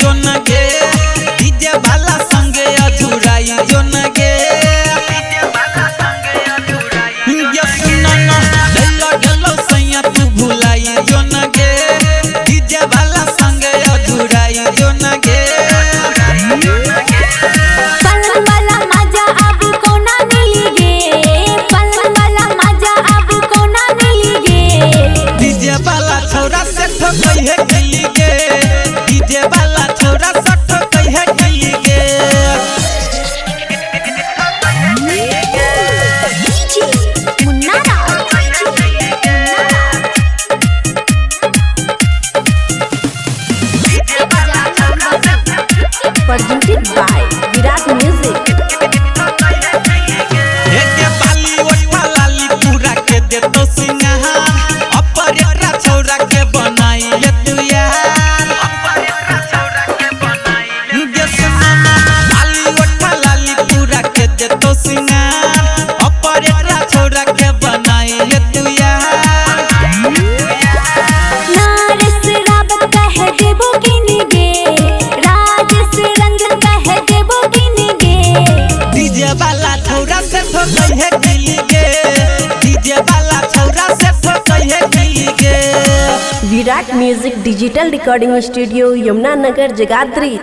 जो न गे डीजे वाला संगे अधूराई जो न गे ये सुना ना गल्ला गल्ला सैया तू भुलाई जो न गे डीजे वाला संगे अधूराई जो न गे कहे गली गे डीजे वाला छोरा सट कहे गली गे presented by Virat Music एके बाली ओठा लाली पूरा के दे तो सिंहा अपर एकरा छोरा के बनाई ले तू यार अपर एकरा छोरा के बनाई ले सुना बाली ओठा लाली पूरा के दे तो सिंहा अपर एकरा छोरा के बनाई ले तू यार नारिस रावत कह देबो किनी गे राजेश रंजन कह देबो किनी गे डीजे वाला छोरा से तो कहे गली गे डीजे वाला छोरा से तो कहे गली गे Virat music digital recording studio Yamuna Nagar Jagadhri.